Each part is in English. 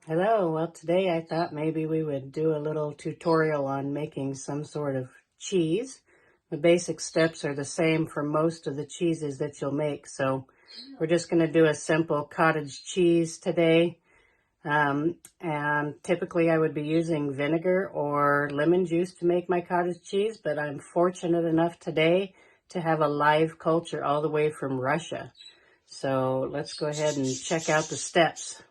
Hello, well today I thought maybe we would do a little tutorial on making some sort of cheese. The basic steps are the same for most of the cheeses that you'll make, so we're just going to do a simple cottage cheese today. And typically I would be using vinegar or lemon juice to make my cottage cheese, but I'm fortunate enough today to have a live culture all the way from Russia. So let's go ahead and check out the steps.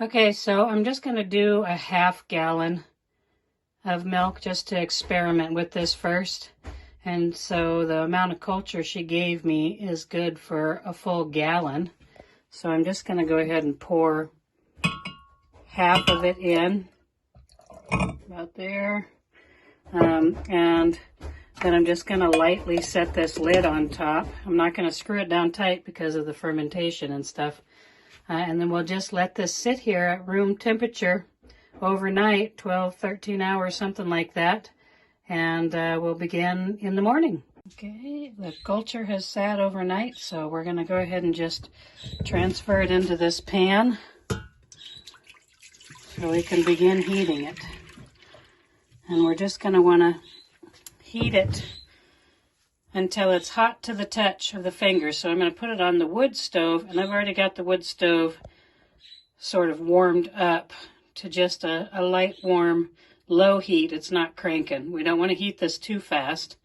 Okay, so I'm just going to do a half gallon of milk just to experiment with this first. And so the amount of culture she gave me is good for a full gallon. So I'm just going to go ahead and pour half of it in, about there. And then I'm just going to lightly set this lid on top. I'm not going to screw it down tight because of the fermentation and stuff. And then we'll just let this sit here at room temperature overnight, 12, 13 hours, something like that. And we'll begin in the morning. Okay, the culture has sat overnight, so we're going to go ahead and just transfer it into this pan so we can begin heating it. And we're just going to want to heat it until it's hot to the touch of the fingers. So I'm going to put it on the wood stove, and I've already got the wood stove sort of warmed up to just a light warm, low heat. It's not cranking. We don't want to heat this too fast.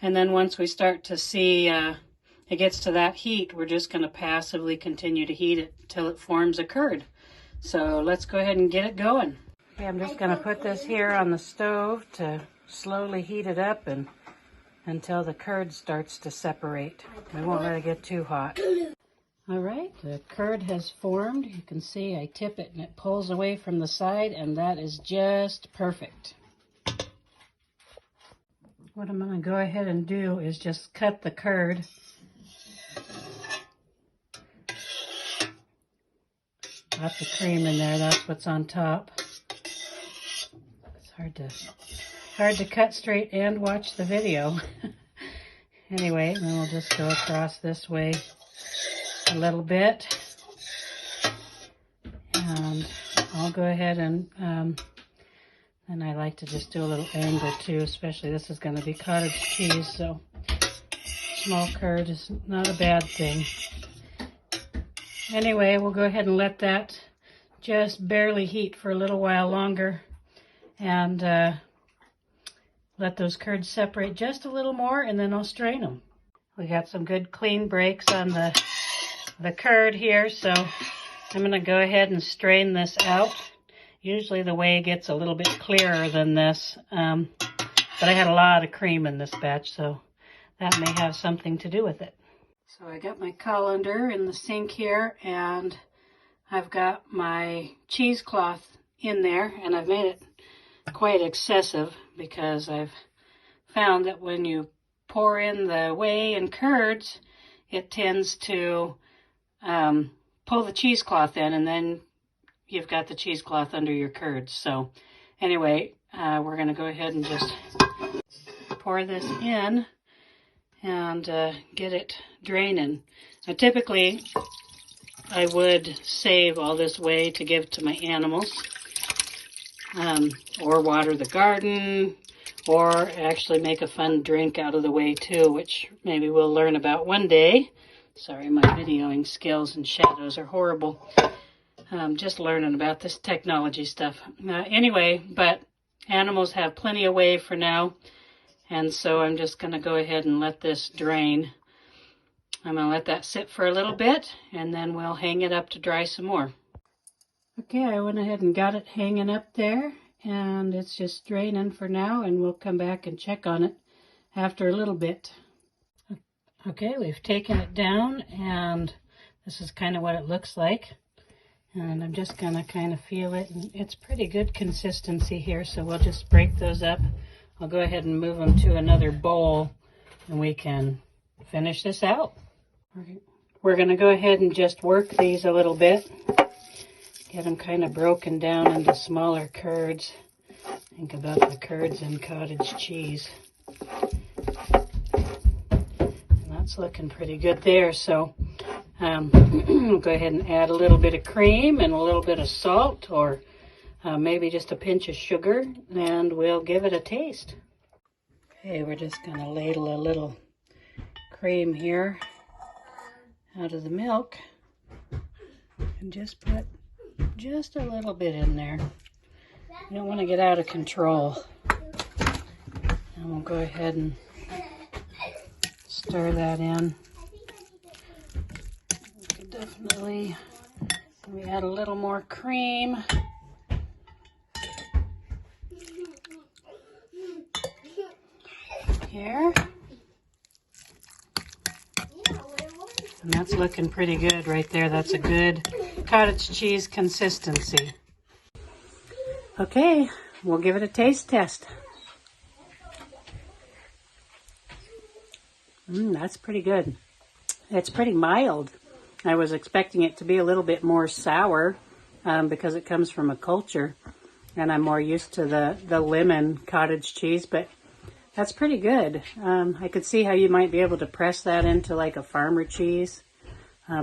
And then once we start to see it gets to that heat, we're just going to passively continue to heat it until it forms a curd. So let's go ahead and get it going. Okay, I'm just going to put this here on the stove to slowly heat it up and until the curd starts to separate. We won't let it get too hot. All right, the curd has formed. You can see I tip it and it pulls away from the side, and that is just perfect. What I'm going to go ahead and do is just cut the curd. Lots of cream in there, that's what's on top. It's hard to cut straight and watch the video. Anyway, then we'll just go across this way a little bit. And I'll go ahead and I like to just do a little angle too, especially this is going to be cottage cheese, so small curd is not a bad thing. Anyway, we'll go ahead and let that just barely heat for a little while longer and let those curds separate just a little more, and then I'll strain them. We got some good clean breaks on the curd here, so I'm going to go ahead and strain this out. Usually the whey gets a little bit clearer than this, but I had a lot of cream in this batch, so that may have something to do with it. So I got my colander in the sink here, and I've got my cheesecloth in there, and I've made it quite excessive because I've found that when you pour in the whey and curds, it tends to pull the cheesecloth in, and then you've got the cheesecloth under your curds. So anyway, we're going to go ahead and just pour this in and get it draining. Now, typically, I would save all this whey to give to my animals, or water the garden, or actually make a fun drink out of the whey too, which maybe we'll learn about one day. Sorry, my videoing skills and shadows are horrible. Just learning about this technology stuff. Anyway, but animals have plenty of whey for now, and so I'm just going to go ahead and let this drain. I'm going to let that sit for a little bit, and then we'll hang it up to dry some more. Okay, I went ahead and got it hanging up there, and it's just draining for now, and we'll come back and check on it after a little bit. Okay, we've taken it down, and this is kind of what it looks like. And I'm just going to kind of feel it, and it's pretty good consistency here, so we'll just break those up. I'll go ahead and move them to another bowl, and we can finish this out. We're going to go ahead and just work these a little bit, get them kind of broken down into smaller curds. Think about the curds in cottage cheese. And that's looking pretty good there, so We'll go ahead and add a little bit of cream and a little bit of salt, or maybe just a pinch of sugar, and we'll give it a taste. Okay, we're just going to ladle a little cream here out of the milk and just put just a little bit in there. You don't want to get out of control. And we'll go ahead and stir that in. We could definitely, we add a little more cream. Here. And that's looking pretty good right there. That's a good cottage cheese consistency. Okay, we'll give it a taste test. That's pretty good. It's pretty mild. I was expecting it to be a little bit more sour because it comes from a culture, and I'm more used to the lemon cottage cheese, but that's pretty good. I could see how you might be able to press that into like a farmer cheese,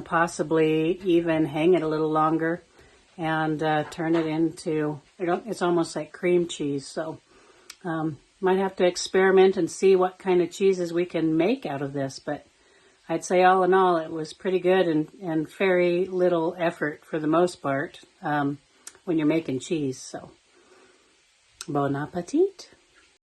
possibly even hang it a little longer and turn it into, it's almost like cream cheese. So might have to experiment and see what kind of cheeses we can make out of this. But I'd say all in all, it was pretty good and very little effort for the most part when you're making cheese. So bon appetit.